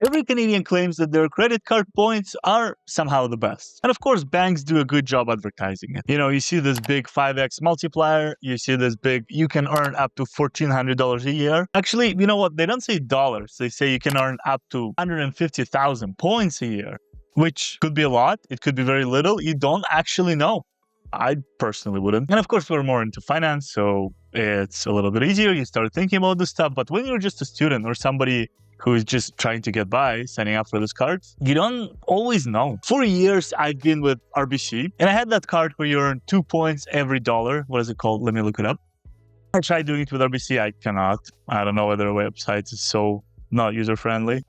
Every Canadian claims that their credit card points are somehow the best. And of course, banks do a good job advertising it. You see this big 5x multiplier, you see this big, you can earn up to $1,400 a year. Actually, you know what? They don't say dollars. They say you can earn up to 150,000 points a year, which could be a lot. It could be very little. You don't actually know. I personally wouldn't. And of course, we're more into finance, so it's a little bit easier. You start thinking about this stuff. But when you're just a student or somebody who is just trying to get by, signing up for this card, you don't always know. For years, I've been with RBC, and I had that card where you earn 2 points every dollar. What is it called? Let me look it up. I tried doing it with RBC. I cannot. I don't know whether a website is so not user-friendly.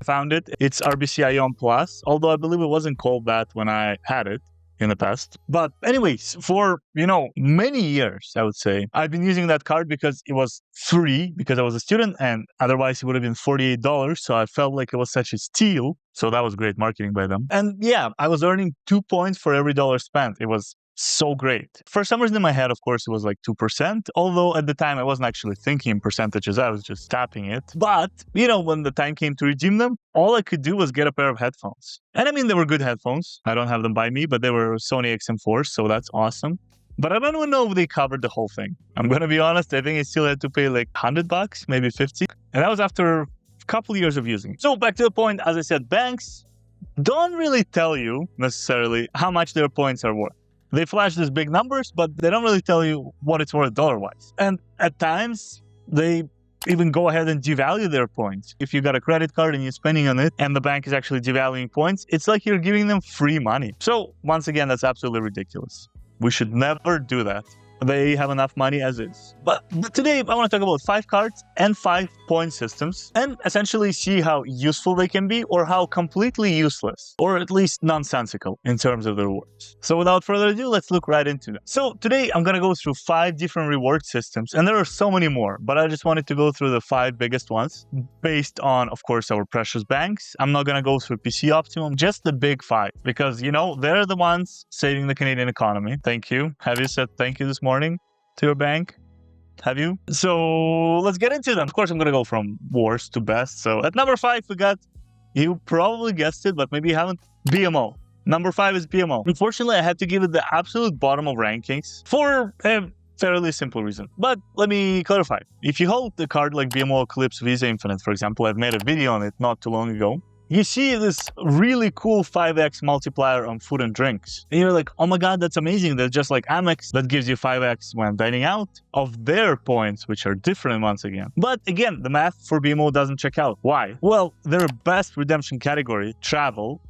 I found it. It's RBC ION Plus, although I believe it wasn't called that when I had it in the past. But anyways, for, many years, I would say, I've been using that card because it was free because I was a student, and otherwise it would have been $48. So I felt like it was such a steal. So that was great marketing by them. And yeah, I was earning 2 points for every dollar spent. It was so great. For some reason in my head, of course, it was like 2%, although at the time I wasn't actually thinking in percentages, I was just tapping it. But, when the time came to redeem them, all I could do was get a pair of headphones. And I mean, they were good headphones. I don't have them by me, but they were Sony XM4s, so that's awesome. But I don't even know if they covered the whole thing. I'm going to be honest, I think I still had to pay like $100, maybe 50. And that was after a couple of years of using it. So back to the point, as I said, banks don't really tell you necessarily how much their points are worth. They flash these big numbers, but they don't really tell you what it's worth dollar-wise. And at times, they even go ahead and devalue their points. If you got a credit card and you're spending on it, and the bank is actually devaluing points, it's like you're giving them free money. So once again, that's absolutely ridiculous. We should never do that. They have enough money as is. But today, I want to talk about 5 cards and 5 point systems and essentially see how useful they can be or how completely useless or at least nonsensical in terms of the rewards. So without further ado, let's look right into that. So today, I'm going to go through 5 different reward systems, and there are so many more, but I just wanted to go through the 5 biggest ones based on, of course, our precious banks. I'm not going to go through PC Optimum, just the big 5, because, they're the ones saving the Canadian economy. Thank you. Have you said thank you this morning to your bank? Have you? So let's get into them. Of course, I'm going to go from worst to best. So at number 5, we got, you probably guessed it, but maybe you haven't, BMO. Number 5 is BMO. Unfortunately, I had to give it the absolute bottom of rankings for a fairly simple reason. But let me clarify. If you hold the card like BMO Eclipse Visa Infinite, for example, I've made a video on it not too long ago. You see this really cool 5x multiplier on food and drinks. And you're like, oh my God, that's amazing. That's just like Amex that gives you 5x when dining out of their points, which are different once again. But again, the math for BMO doesn't check out. Why? Well, their best redemption category, travel,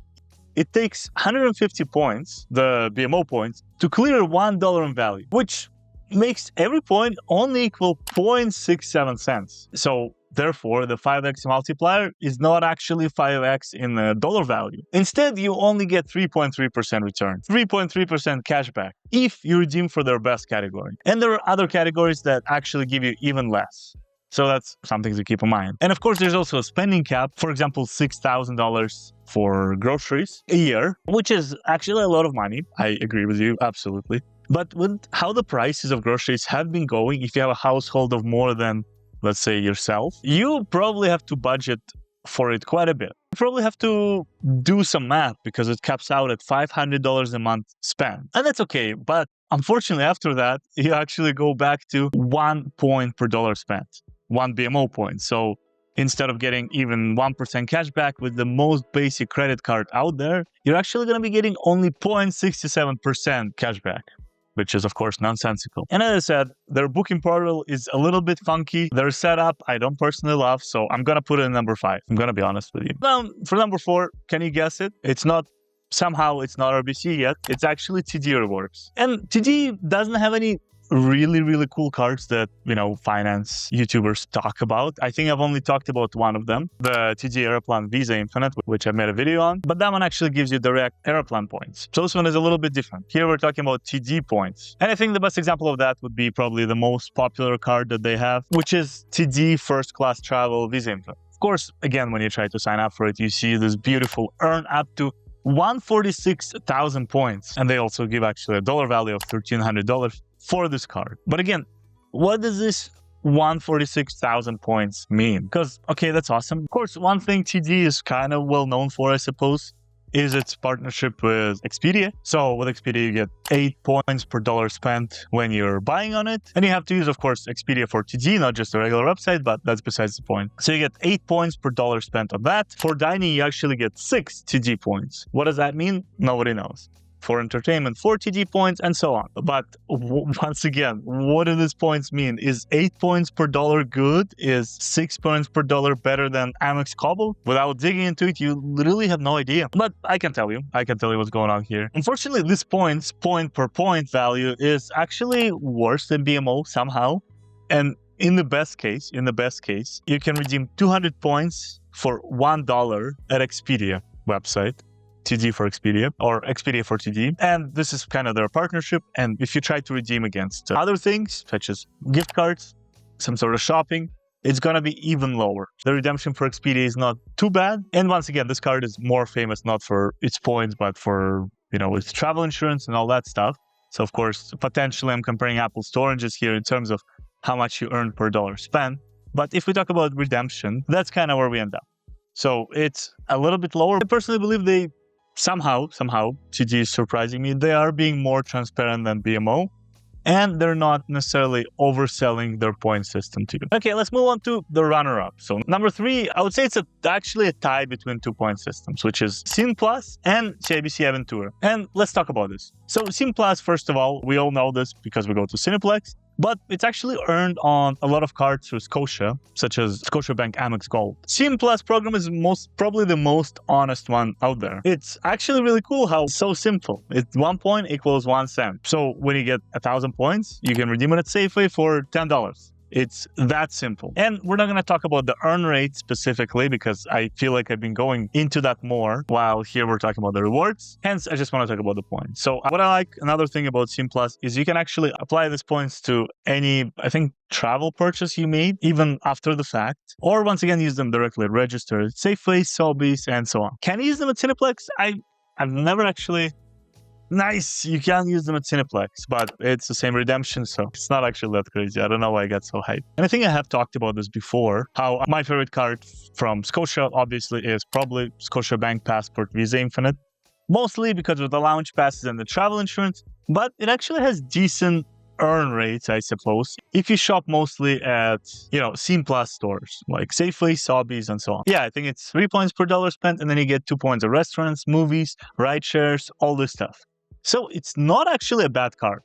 it takes 150 points, the BMO points, to clear $1 in value, which makes every point only equal 0.67 cents. So therefore, the 5x multiplier is not actually 5x in the dollar value. Instead, you only get 3.3% return, 3.3% cashback if you redeem for their best category. And there are other categories that actually give you even less. So that's something to keep in mind. And of course, there's also a spending cap, for example, $6,000 for groceries a year, which is actually a lot of money. I agree with you, absolutely. But with how the prices of groceries have been going, if you have a household of more than, let's say, yourself, you probably have to budget for it quite a bit. You probably have to do some math because it caps out at $500 a month spent. And that's okay. But unfortunately, after that, you actually go back to 1 point per dollar spent, 1 BMO point. So instead of getting even 1% cash back with the most basic credit card out there, you're actually going to be getting only 0.67% cash back, which is, of course, nonsensical. And as I said, their booking portal is a little bit funky. Their setup, I don't personally love, so I'm going to put it in number 5. I'm going to be honest with you. Now, for number 4, can you guess it? Somehow it's not RBC yet. It's actually TD Rewards. And TD doesn't have any really cool cards that, finance YouTubers talk about. I think I've only talked about one of them, the TD Aeroplan Visa Infinite, which I made a video on, but that one actually gives you direct Aeroplan points. So this one is a little bit different. Here we're talking about TD points. And I think the best example of that would be probably the most popular card that they have, which is TD First Class Travel Visa Infinite. Of course, again, when you try to sign up for it, you see this beautiful earn up to 146,000 points. And they also give actually a dollar value of $1,300 for this card. But again, what does this 146,000 points mean? Because, okay, that's awesome. Of course, one thing TD is kind of well known for, I suppose, is its partnership with Expedia. So with Expedia, you get 8 points per dollar spent when you're buying on it. And you have to use, of course, Expedia for TD, not just a regular website, but that's besides the point. So you get 8 points per dollar spent on that. For dining, you actually get 6 TD points. What does that mean? Nobody knows. For entertainment, 4 TD points, and so on. But once again, what do these points mean? Is 8 points per dollar good? Is 6 points per dollar better than Amex Cobble? Without digging into it, you literally have no idea. But I can tell you what's going on here. Unfortunately, this point per point value is actually worse than BMO somehow. And in the best case, you can redeem 200 points for $1 at Expedia website. TD for Expedia or Expedia for TD. And this is kind of their partnership. And if you try to redeem against other things, such as gift cards, some sort of shopping, it's going to be even lower. The redemption for Expedia is not too bad. And once again, this card is more famous not for its points, but for, its travel insurance and all that stuff. So of course, potentially I'm comparing apples to oranges here in terms of how much you earn per dollar spent. But if we talk about redemption, that's kind of where we end up. So it's a little bit lower. I personally believe they somehow, TD is surprising me. They are being more transparent than BMO, and they're not necessarily overselling their point system to you. Okay, let's move on to the runner-up. So number 3, I would say it's actually a tie between 2 point systems, which is Scene Plus and CIBC Aventura. And let's talk about this. So Scene Plus, first of all, we all know this because we go to Cineplex, but it's actually earned on a lot of cards through Scotia, such as Scotiabank Amex Gold. Scene Plus program is probably the most honest one out there. It's actually really cool how it's so simple. It's 1 point equals 1 cent. So when you get 1,000 points, you can redeem it at Safeway for $10. It's that simple. And we're not going to talk about the earn rate specifically because I feel like I've been going into that more while here we're talking about the rewards. Hence, I just want to talk about the points. So what I like, another thing about Scene Plus is you can actually apply these points to any, I think, travel purchase you made, even after the fact. Or once again, use them directly at register, Safeway, Sobeys, and so on. Can you use them at Cineplex? I've never actually... Nice, you can use them at Cineplex, but it's the same redemption, so it's not actually that crazy. I don't know why I got so hyped. And I think I have talked about this before, how my favorite card from Scotia, obviously, is probably Scotiabank Passport Visa Infinite. Mostly because of the lounge passes and the travel insurance, but it actually has decent earn rates, I suppose, if you shop mostly at, Scene Plus stores, like Safeway, Sobeys, and so on. Yeah, I think it's 3 points per dollar spent, and then you get 2 points at restaurants, movies, ride shares, all this stuff. So it's not actually a bad card.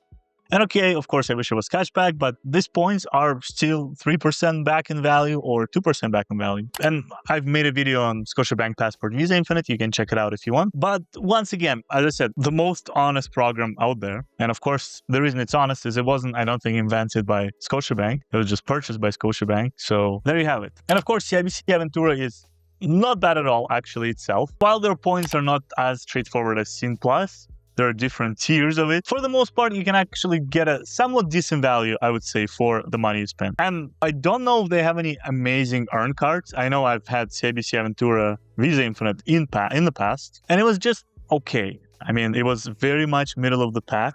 And okay, of course, I wish it was cashback, but these points are still 3% back in value or 2% back in value. And I've made a video on Scotiabank Passport Visa Infinite. You can check it out if you want. But once again, as I said, the most honest program out there. And of course, the reason it's honest is it wasn't, I don't think, invented by Scotiabank. It was just purchased by Scotiabank. So there you have it. And of course, CIBC Aventura is not bad at all, actually, itself. While their points are not as straightforward as Scene Plus, there are different tiers of it. For the most part, you can actually get a somewhat decent value, I would say, for the money you spend. And I don't know if they have any amazing earn cards. I know I've had CIBC Aventura Visa Infinite in the past, and it was just okay. I mean, it was very much middle of the pack.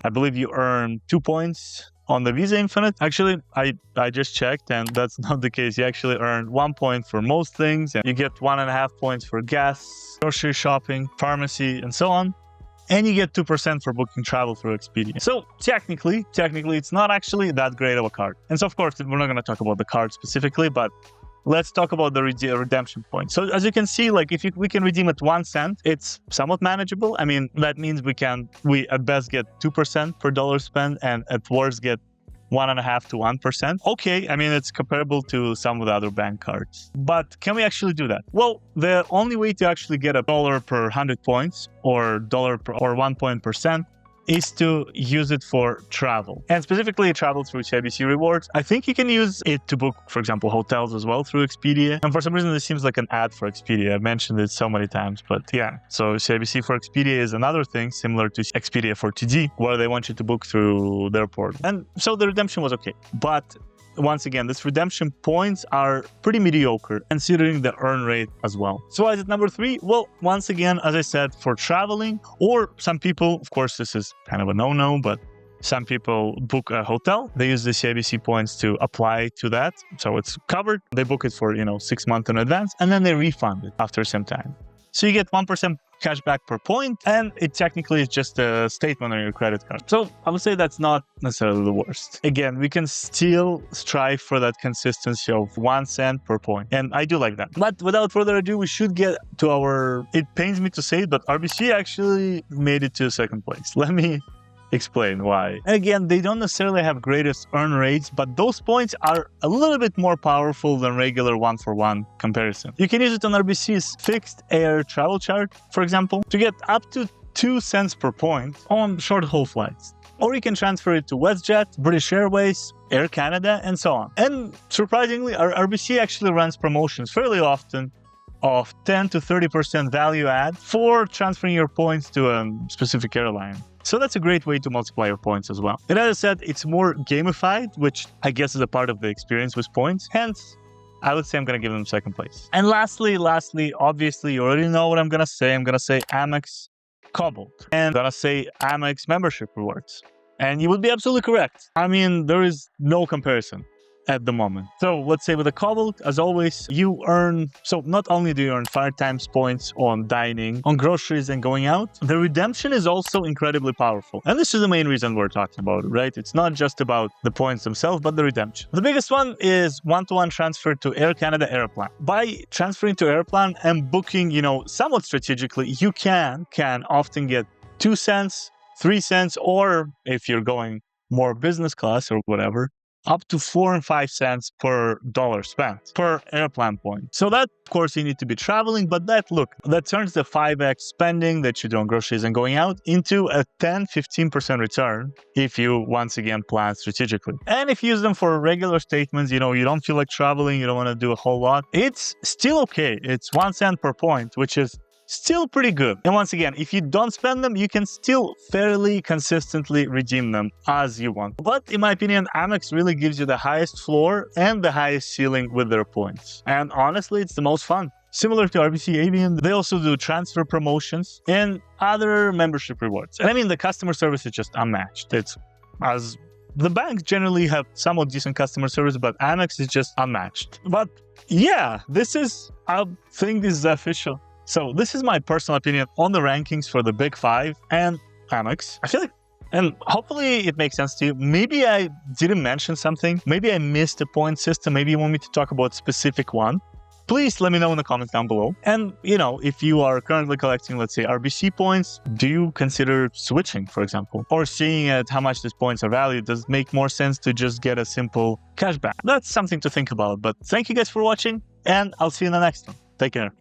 I believe you earn 2 points on the Visa Infinite. Actually, I just checked, and that's not the case. You actually earn 1 point for most things, and you get 1.5 points for gas, grocery shopping, pharmacy, and so on. And you get 2% for booking travel through Expedia. So technically, it's not actually that great of a card. And so, of course, we're not going to talk about the card specifically, but let's talk about the redemption point. So as you can see, like if we can redeem at 1 cent, it's somewhat manageable. I mean, that means we at best get 2% per dollar spent, and at worst get 1.5 to 1%. Okay, I mean, it's comparable to some of the other bank cards. But can we actually do that? Well, the only way to actually get $1 per 100 points or or 1 point % is to use it for travel, and specifically travel through CIBC Rewards. I think you can use it to book, for example, hotels as well through Expedia. And for some reason, this seems like an ad for Expedia. I've mentioned it so many times, but yeah. So CIBC for Expedia is another thing similar to Expedia for TD, where they want you to book through their portal. And so the redemption was okay. But once again, these redemption points are pretty mediocre considering the earn rate as well. So why is it number 3? Well, once again, as I said, for traveling, or some people, of course, this is kind of a no-no, but Some people book a hotel. They use the CIBC points to apply to that. So it's covered. They book it for, 6 months in advance, and then they refund it after some time. So you get 1% cash back per point, and it technically is just a statement on your credit card. So I would say that's not necessarily the worst. Again, we can still strive for that consistency of 1 cent per point, and I do like that. But without further ado, we should get to our, it pains me to say it, but RBC actually made it to second place. Let me explain why. Again, they don't necessarily have greatest earn rates, but those points are a little bit more powerful than regular one-for-one comparison. You can use it on RBC's fixed air travel chart, for example, to get up to 2 cents per point on short-haul flights. Or you can transfer it to WestJet, British Airways, Air Canada, and so on. And surprisingly, our RBC actually runs promotions fairly often of 10 to 30% value add for transferring your points to a specific airline. So that's a great way to multiply your points as well. And as I said, it's more gamified, which I guess is a part of the experience with points. Hence, I would say I'm going to give them second place. And lastly, obviously, you already know what I'm going to say. I'm going to say Amex Cobalt. And I'm going to say Amex membership rewards. And you would be absolutely correct. I mean, there is no comparison at the moment. So let's say with a Cobalt, as always, you earn, so not only do you earn 5 times points on dining, on groceries and going out, the redemption is also incredibly powerful. And this is the main reason we're talking about it, right? It's not just about the points themselves, but the redemption. The biggest one is one-to-one transfer to Air Canada Airplan. By transferring to Airplan and booking, somewhat strategically, you can often get 2 cents, 3 cents, or if you're going more business class or whatever, up to 4 and 5 cents per dollar spent per airplane point. So that, of course, you need to be traveling, but that turns the 5x spending that you do on groceries and going out into a 10-15% return if you, once again, plan strategically. And if you use them for regular statements, you don't feel like traveling, you don't want to do a whole lot, it's still okay. It's 1 cent per point, which is still pretty good. And once again, if you don't spend them, you can still fairly consistently redeem them as you want. But in my opinion, Amex really gives you the highest floor and the highest ceiling with their points. And honestly, it's the most fun. Similar to RBC Avion, they also do transfer promotions and other membership rewards. And I mean, the customer service is just unmatched. It's as the banks generally have somewhat decent customer service, but Amex is just unmatched. But yeah, I think this is official. So this is my personal opinion on the rankings for the Big Five and Amex. I feel like, and hopefully it makes sense to you. Maybe I didn't mention something. Maybe I missed a point system. Maybe you want me to talk about a specific one. Please let me know in the comments down below. And, if you are currently collecting, let's say, RBC points, do you consider switching, for example? Or seeing at how much these points are valued, does it make more sense to just get a simple cashback? That's something to think about. But thank you guys for watching, and I'll see you in the next one. Take care.